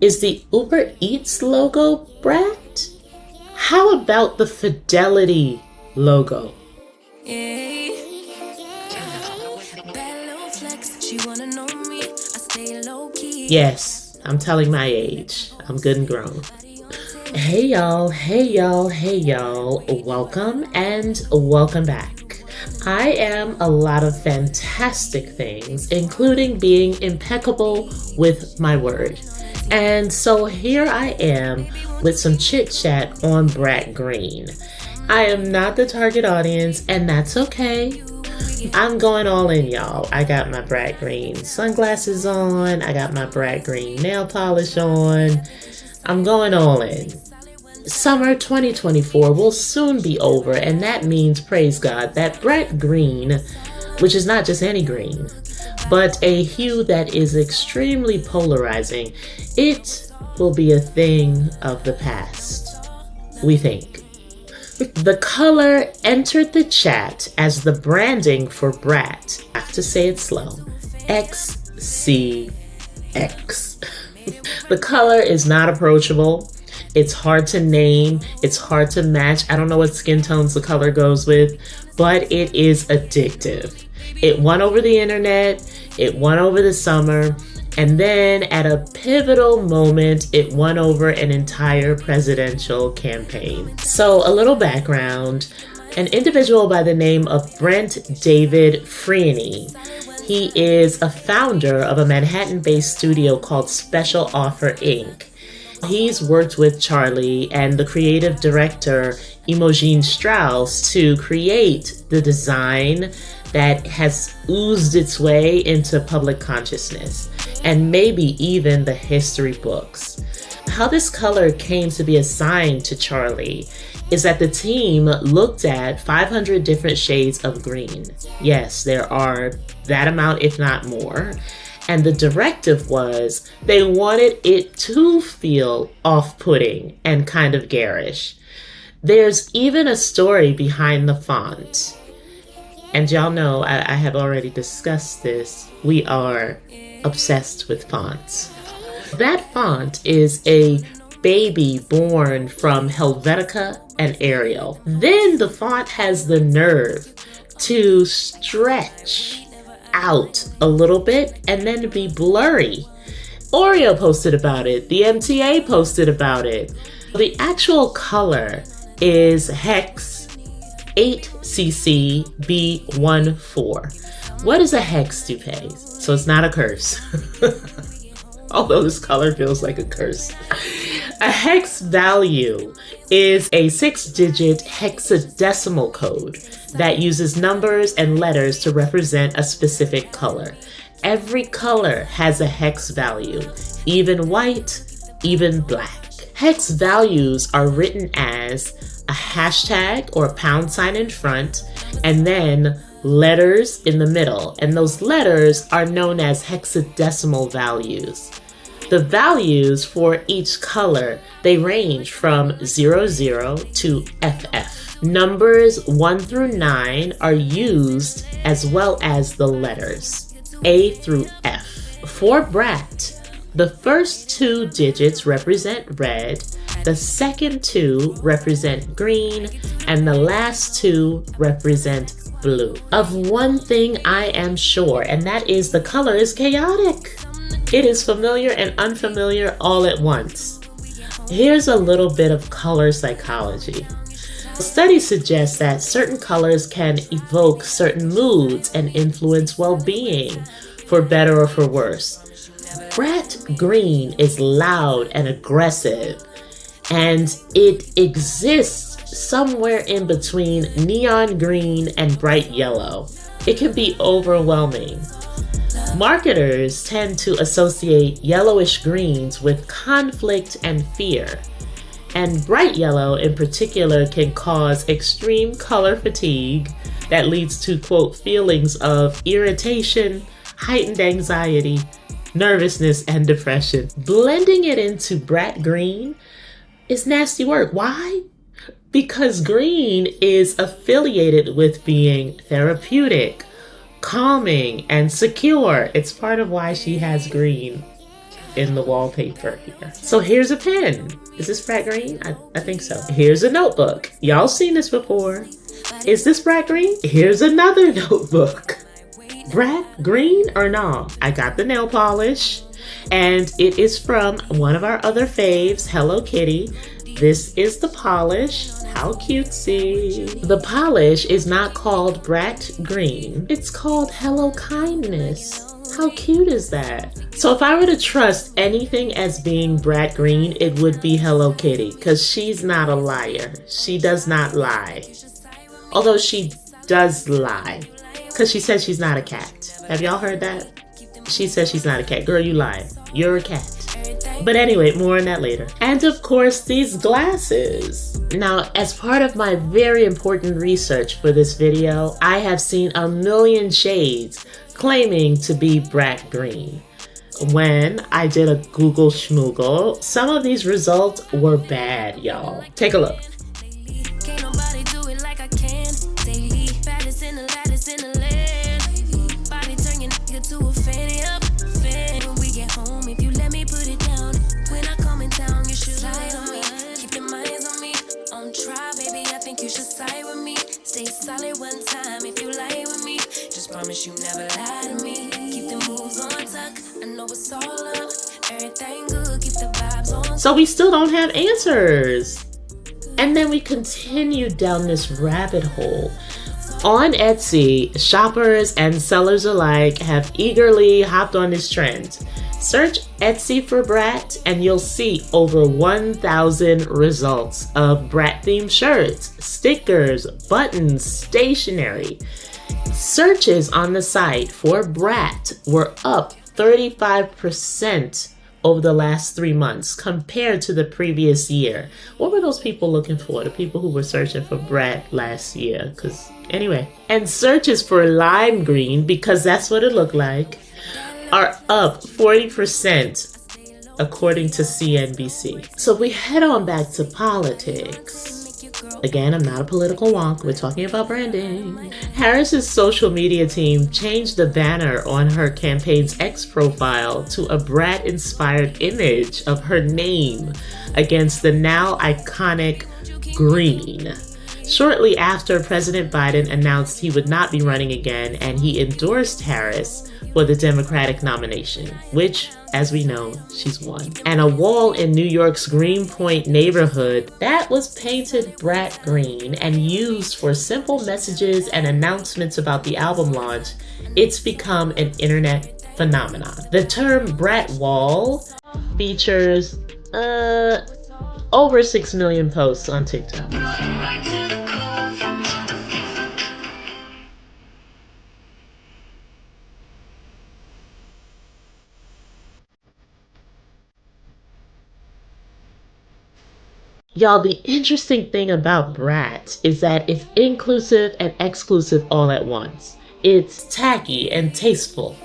Is the Uber Eats logo Brat? How about the Fidelity logo? Yes, I'm telling my age. I'm good and grown. Hey y'all, hey y'all, hey y'all. Welcome and welcome back. I am a lot of fantastic things, including being impeccable with my word. And so here I am with some chit chat on Brat Green. I am not the target audience, and that's okay. I'm going all in, y'all. I got my Brat Green sunglasses on. I got my Brat Green nail polish on. I'm going all in. Summer 2024 will soon be over, and that means, praise God, that Brat Green, which is not just any green, but a hue that is extremely polarizing, it will be a thing of the past, we think. The color entered the chat as the branding for Brat, I have to say it slow, XCX. The color is not approachable. It's hard to name. It's hard to match. I don't know what skin tones the color goes with, but it is addictive. It won over the internet. It won over the summer. And then at a pivotal moment, it won over an entire presidential campaign. So a little background. An individual by the name of Brent David Freeney. He is a founder of a Manhattan-based studio called Special Offer Inc. He's worked with Charli and the creative director Imogen Strauss to create the design that has oozed its way into public consciousness and maybe even the history books. How this color came to be assigned to Charli is that the team looked at 500 different shades of green. Yes, there are that amount, if not more. And the directive was they wanted it to feel off-putting and kind of garish. There's even a story behind the font. And y'all know I have already discussed this. We are obsessed with fonts. That font is a baby born from Helvetica and Arial. Then the font has the nerve to stretch out a little bit and then to be blurry. Oreo posted about it. The MTA posted about it. The actual color is Hex 8cc B14. What is a hex, Dupays? So it's not a curse. Although this color feels like a curse. A hex value is a 6-digit hexadecimal code that uses numbers and letters to represent a specific color. Every color has a hex value, even white, even black. Hex values are written as a hashtag or a pound sign in front, and then letters in the middle, and those letters are known as hexadecimal values. The values for each color, they range from 00 to FF. Numbers 1 through 9 are used as well as the letters A through F. For Brat, the first 2 digits represent red, the second 2 represent green, and the last 2 represent blue. Of one thing I am sure, and that is the color is chaotic. It is familiar and unfamiliar all at once. Here's a little bit of color psychology. Studies suggest that certain colors can evoke certain moods and influence well-being, for better or for worse. Brat Green is loud and aggressive, and it exists somewhere in between neon green and bright yellow. It can be overwhelming. Marketers tend to associate yellowish greens with conflict and fear, and bright yellow in particular can cause extreme color fatigue that leads to, quote, feelings of irritation, heightened anxiety, nervousness, and depression. Blending it into Brat Green is nasty work. Why? Because green is affiliated with being therapeutic, calming, and secure. It's part of why she has green. in the wallpaper here. So here's a pen. Is this Brat Green? I think so. Here's a notebook. Y'all seen this before. Is this Brat Green? Here's another notebook. Brat Green or no? I got the nail polish, and it is from one of our other faves, Hello Kitty. This is the polish. How cutesy. The polish is not called Brat Green. It's called Hello Kindness. How cute is that? So if I were to trust anything as being Brat Green, it would be Hello Kitty, because she's not a liar. She does not lie. Although she does lie, because she says she's not a cat. Have y'all heard that? She says she's not a cat. Girl, you lied. You're a cat. But anyway, more on that later. And of course, these glasses. Now, as part of my very important research for this video, I have seen a million shades claiming to be Brat Green. When I did a Google schmoogle, some of these results were bad, y'all. Take a look. One time if you lie with me, just promise you never lie to me. Keep the moves on tuck. I know it's all up. Everything good. Keep the vibes on. So we still don't have answers. And then we continue down this rabbit hole. On Etsy, shoppers and sellers alike have eagerly hopped on this trend. Search Etsy for Brat and you'll see over 1,000 results of Brat themed shirts, stickers, buttons, stationery. Searches on the site for Brat were up 35% over the last 3 months compared to the previous year. What were those people looking for? The people who were searching for Brat last year. Anyway. And searches for lime green, because that's what it looked like, are up 40% according to CNBC. So we head on back to politics. Again, I'm not a political wonk. We're talking about branding. Harris's social media team changed the banner on her campaign's X profile to a Brat-inspired image of her name against the now iconic green. Shortly after, President Biden announced he would not be running again, and he endorsed Harris for the Democratic nomination, which, as we know, she's won. And a wall in New York's Greenpoint neighborhood that was painted Brat Green and used for simple messages and announcements about the album launch, it's become an internet phenomenon. The term Brat Wall features over 6 million posts on TikTok. Y'all, the interesting thing about Brat is that it's inclusive and exclusive all at once. It's tacky and tasteful.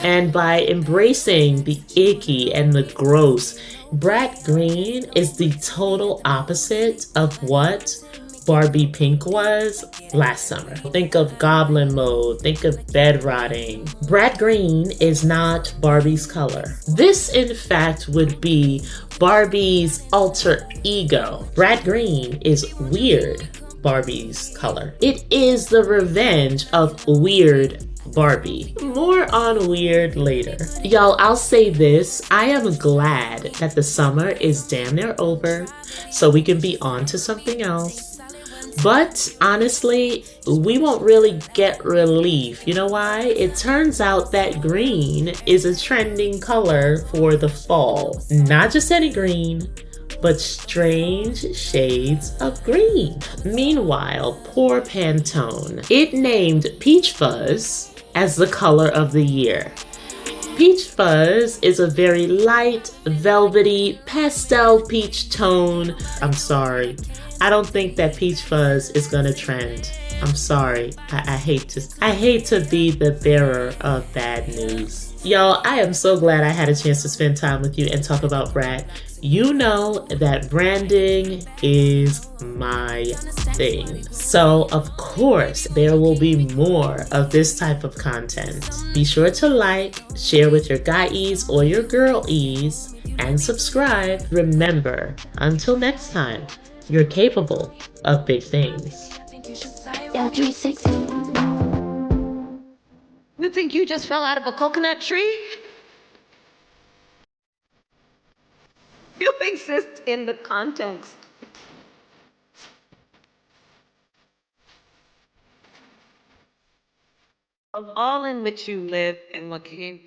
And by embracing the icky and the gross, Brat Green is the total opposite of what Barbie Pink was last summer. Think of goblin mode, think of bed rotting. Brat Green is not Barbie's color. This, in fact, would be Barbie's alter ego. Brat Green is weird Barbie's color. It is the revenge of weird Barbie. More on weird later. Y'all, I'll say this. I am glad that the summer is damn near over so we can be on to something else. But honestly, we won't really get relief. You know why? It turns out that green is a trending color for the fall. Not just any green, but strange shades of green. Meanwhile, poor Pantone. It named Peach Fuzz as the color of the year. Peach Fuzz is a very light, velvety, pastel peach tone. I'm sorry. I don't think that Peach Fuzz is gonna trend. I'm sorry. I hate to be the bearer of bad news. Y'all, I am so glad I had a chance to spend time with you and talk about Brat. You know that branding is my thing. So, of course, there will be more of this type of content. Be sure to like, share with your guys or your girlies, and subscribe. Remember, until next time, you're capable of big things. Yo, 360. You think you just fell out of a coconut tree? You exist in the context of all in which you live and what came